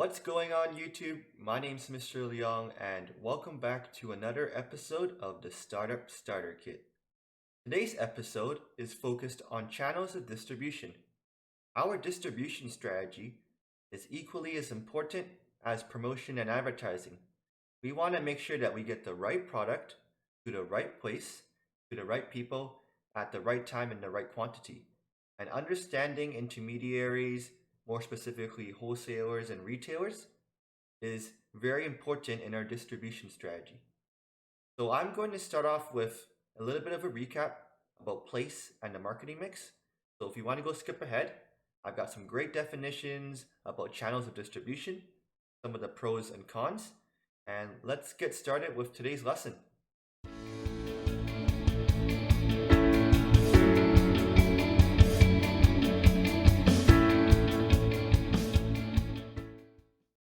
What's going on YouTube? My name's Mr. Leong and welcome back to another episode of the Startup Starter Kit. Today's episode is focused on channels of distribution. Our distribution strategy is equally as important as promotion and advertising. We want to make sure that we get the right product to the right place, to the right people, at the right time in the right quantity. And understanding intermediaries, more specifically wholesalers and retailers, is very important in our distribution strategy. So I'm going to start off with a little bit of a recap about place and the marketing mix. So if you want to go skip ahead, I've got some great definitions about channels of distribution, some of the pros and cons, and let's get started with today's lesson.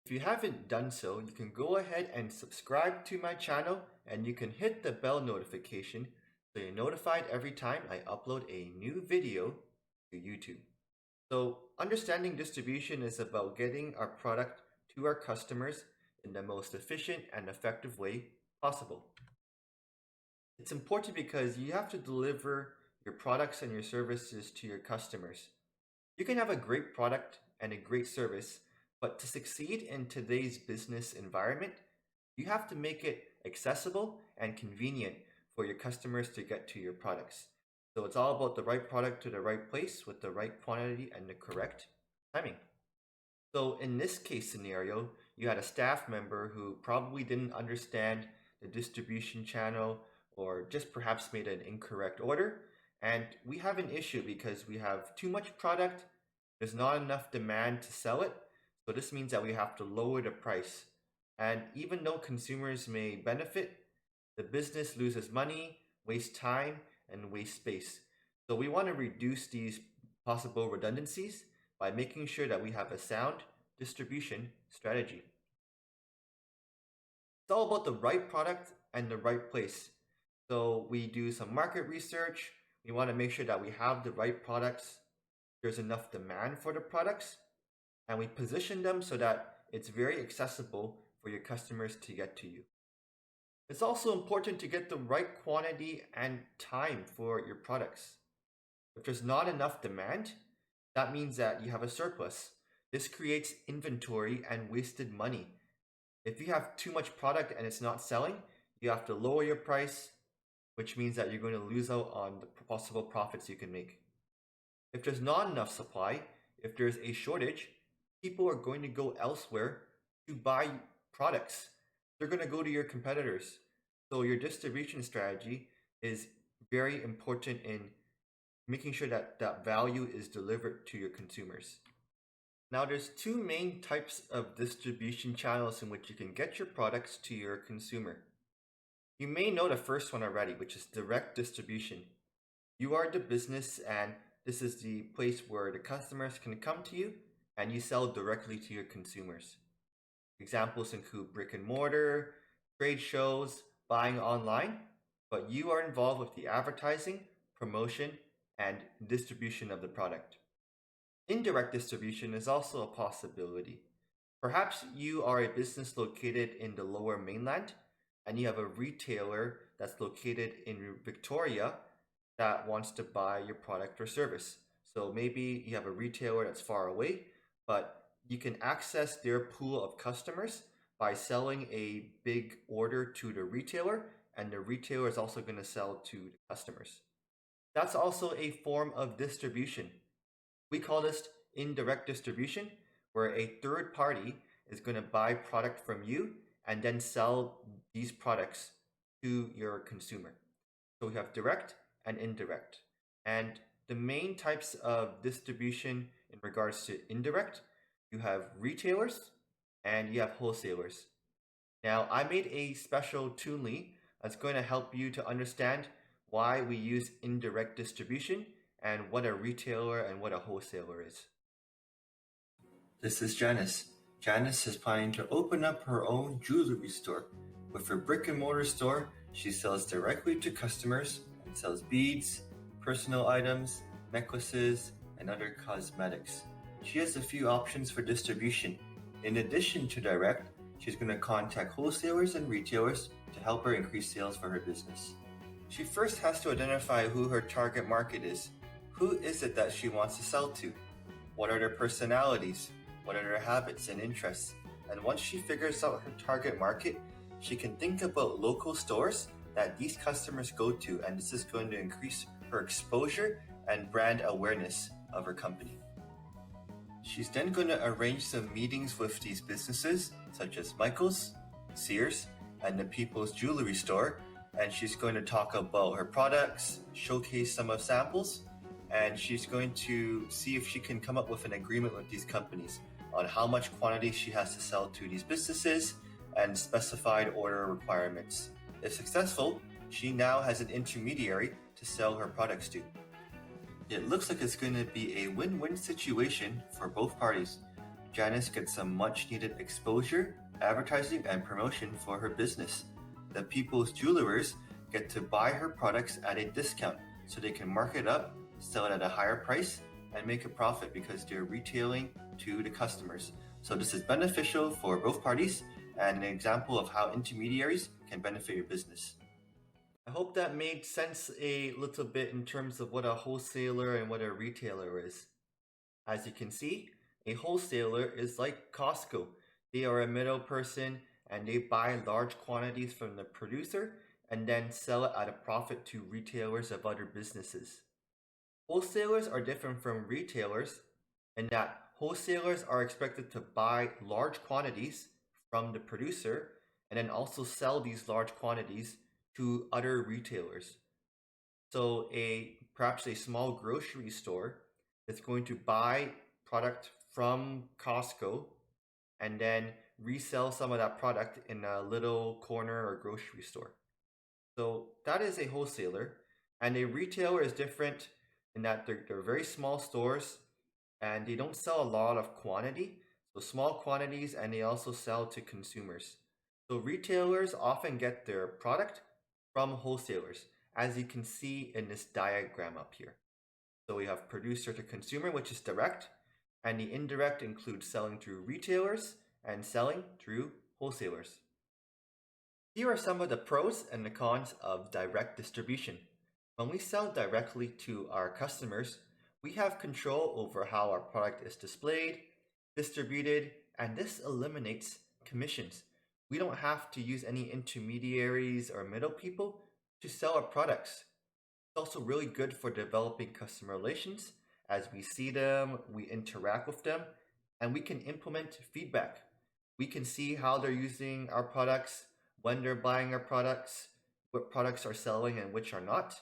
If you haven't done so, you can go ahead and subscribe to my channel and you can hit the bell notification so you're notified every time I upload a new video to YouTube. So understanding distribution is about getting our product to our customers in the most efficient and effective way possible. It's important because you have to deliver your products and your services to your customers. You can have a great product and a great service, but to succeed in today's business environment, you have to make it accessible and convenient for your customers to get to your products. So it's all about the right product to the right place with the right quantity and the correct timing. So in this case scenario, you had a staff member who probably didn't understand the distribution channel or just perhaps made an incorrect order. And we have an issue because we have too much product, there's not enough demand to sell it. So this means that we have to lower the price. And even though consumers may benefit, the business loses money, wastes time, and wastes space. So we want to reduce these possible redundancies by making sure that we have a sound distribution strategy. It's all about the right product and the right place. So we do some market research. We want to make sure that we have the right products. There's enough demand for the products, and we position them so that it's very accessible for your customers to get to you. It's also important to get the right quantity and time for your products. If there's not enough demand, that means that you have a surplus. This creates inventory and wasted money. If you have too much product and it's not selling, you have to lower your price, which means that you're going to lose out on the possible profits you can make. If there's not enough supply, if there's a shortage, people are going to go elsewhere to buy products. They're going to go to your competitors. So your distribution strategy is very important in making sure that that value is delivered to your consumers. Now there's two main types of distribution channels in which you can get your products to your consumer. You may know the first one already, which is direct distribution. You are the business and this is the place where the customers can come to you and you sell directly to your consumers. Examples include brick and mortar, trade shows, buying online, but you are involved with the advertising, promotion, and distribution of the product. Indirect distribution is also a possibility. Perhaps you are a business located in the lower mainland and you have a retailer that's located in Victoria that wants to buy your product or service. So maybe you have a retailer that's far away, but you can access their pool of customers by selling a big order to the retailer, and the retailer is also going to sell to the customers. That's also a form of distribution. We call this indirect distribution, where a third party is going to buy product from you and then sell these products to your consumer. So we have direct and indirect. And the main types of distribution in regards to indirect, you have retailers and you have wholesalers. Now, I made a special Toonly that's going to help you to understand why we use indirect distribution and what a retailer and what a wholesaler is. This is Janice. Janice is planning to open up her own jewelry store. With her brick and mortar store, she sells directly to customers and sells beads, personal items, necklaces, and other cosmetics. She has a few options for distribution. In addition to direct, she's going to contact wholesalers and retailers to help her increase sales for her business. She first has to identify who her target market is. Who is it that she wants to sell to? What are their personalities? What are their habits and interests? And once she figures out her target market, she can think about local stores that these customers go to, and this is going to increase her exposure and brand awareness of her company. She's then going to arrange some meetings with these businesses, such as Michael's, Sears, and the People's Jewelry Store, and she's going to talk about her products, showcase some of samples, and she's going to see if she can come up with an agreement with these companies on how much quantity she has to sell to these businesses and specified order requirements. If successful, she now has an intermediary to sell her products to. It looks like it's going to be a win-win situation for both parties. Janice gets some much-needed exposure, advertising, and promotion for her business. The People's Jewelers get to buy her products at a discount so they can mark it up, sell it at a higher price, and make a profit because they're retailing to the customers. So this is beneficial for both parties and an example of how intermediaries can benefit your business. I hope that made sense a little bit in terms of what a wholesaler and what a retailer is. As you can see, a wholesaler is like Costco. They are a middle person and they buy large quantities from the producer and then sell it at a profit to retailers of other businesses. Wholesalers are different from retailers in that wholesalers are expected to buy large quantities from the producer and then also sell these large quantities to other retailers. So perhaps a small grocery store is going to buy product from Costco and then resell some of that product in a little corner or grocery store. So that is a wholesaler. And a retailer is different in that they're very small stores and they don't sell a lot of quantity. So small quantities, and they also sell to consumers. So retailers often get their product from wholesalers, as you can see in this diagram up here. So we have producer to consumer, which is direct, and the indirect includes selling through retailers and selling through wholesalers. Here are some of the pros and the cons of direct distribution. When we sell directly to our customers, we have control over how our product is displayed, distributed, and this eliminates commissions. We don't have to use any intermediaries or middle people to sell our products. It's also really good for developing customer relations. As we see them, we interact with them, and we can implement feedback. We can see how they're using our products, when they're buying our products, what products are selling and which are not.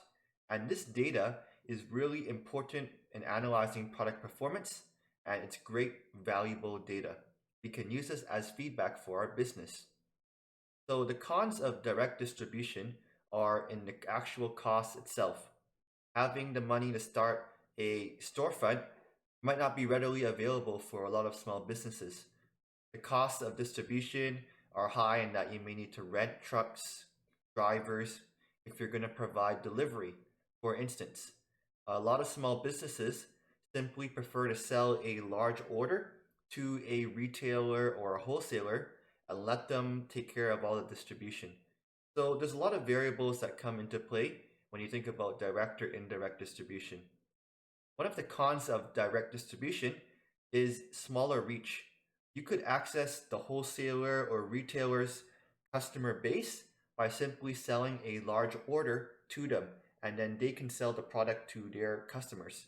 And this data is really important in analyzing product performance, and it's great, valuable data. We can use this as feedback for our business. So the cons of direct distribution are in the actual cost itself. Having the money to start a storefront might not be readily available for a lot of small businesses. The costs of distribution are high in that you may need to rent trucks, drivers, if you're going to provide delivery. For instance, a lot of small businesses simply prefer to sell a large order to a retailer or a wholesaler and let them take care of all the distribution. So there's a lot of variables that come into play when you think about direct or indirect distribution. One of the cons of direct distribution is smaller reach. You could access the wholesaler or retailer's customer base by simply selling a large order to them, and then they can sell the product to their customers.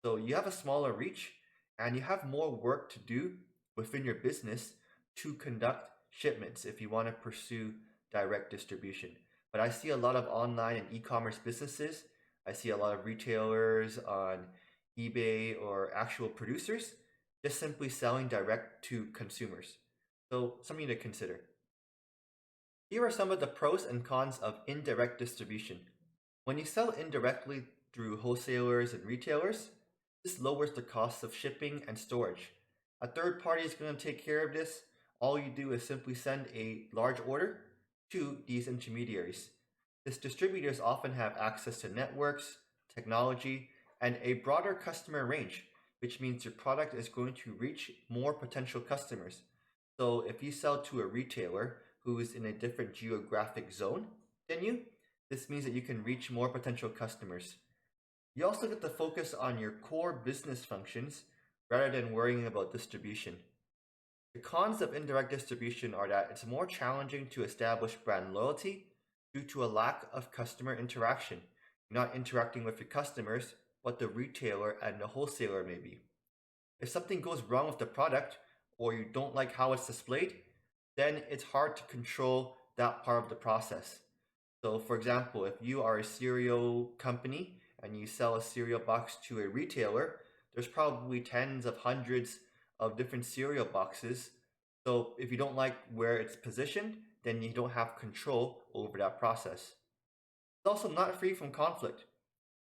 So you have a smaller reach and you have more work to do within your business to conduct shipments if you want to pursue direct distribution. But I see a lot of online and e-commerce businesses. I see a lot of retailers on eBay or actual producers just simply selling direct to consumers. So something to consider. Here are some of the pros and cons of indirect distribution. When you sell indirectly through wholesalers and retailers, this lowers the cost of shipping and storage. A third party is going to take care of this. All you do is simply send a large order to these intermediaries. These distributors often have access to networks, technology, and a broader customer range, which means your product is going to reach more potential customers. So if you sell to a retailer who is in a different geographic zone than you, this means that you can reach more potential customers. You also get to focus on your core business functions rather than worrying about distribution. The cons of indirect distribution are that it's more challenging to establish brand loyalty due to a lack of customer interaction. You're not interacting with your customers, but the retailer and the wholesaler maybe. If something goes wrong with the product or you don't like how it's displayed, then it's hard to control that part of the process. So, for example, if you are a cereal company and you sell a cereal box to a retailer, there's probably tens of hundreds of different cereal boxes. So, if you don't like where it's positioned, then you don't have control over that process. It's also not free from conflict.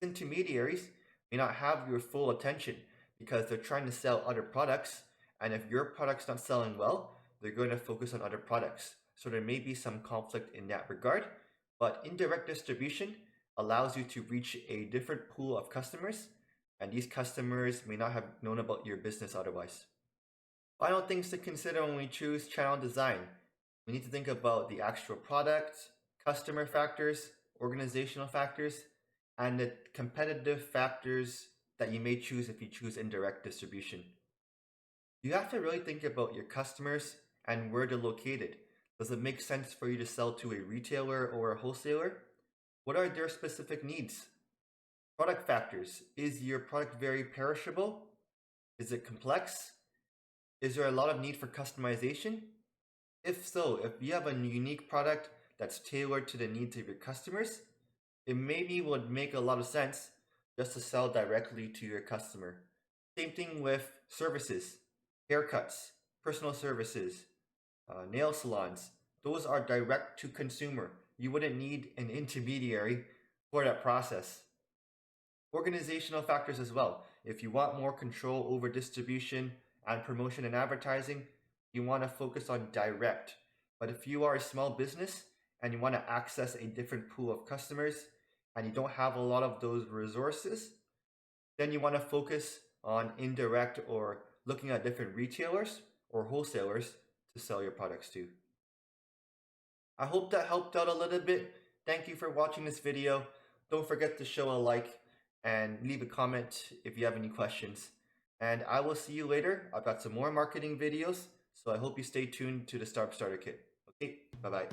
Intermediaries may not have your full attention because they're trying to sell other products, and if your product's not selling well, they're going to focus on other products. So there may be some conflict in that regard, but indirect distribution allows you to reach a different pool of customers, and these customers may not have known about your business otherwise. Final things to consider when we choose channel design. We need to think about the actual product, customer factors, organizational factors, and the competitive factors that you may choose if you choose indirect distribution. You have to really think about your customers and where they're located. Does it make sense for you to sell to a retailer or a wholesaler? What are their specific needs? Product factors. Is your product very perishable? Is it complex? Is there a lot of need for customization? If so, if you have a unique product that's tailored to the needs of your customers, it maybe would make a lot of sense just to sell directly to your customer. Same thing with services, haircuts, personal services, nail salons. Those are direct to consumer. You wouldn't need an intermediary for that process. Organizational factors as well. If you want more control over distribution and promotion and advertising, you want to focus on direct. But if you are a small business and you want to access a different pool of customers and you don't have a lot of those resources, then you want to focus on indirect or looking at different retailers or wholesalers to sell your products to. I hope that helped out a little bit. Thank you for watching this video. Don't forget to show a like and leave a comment if you have any questions. And I will see you later. I've got some more marketing videos, so I hope you stay tuned to the Startup Starter Kit. Okay, bye-bye.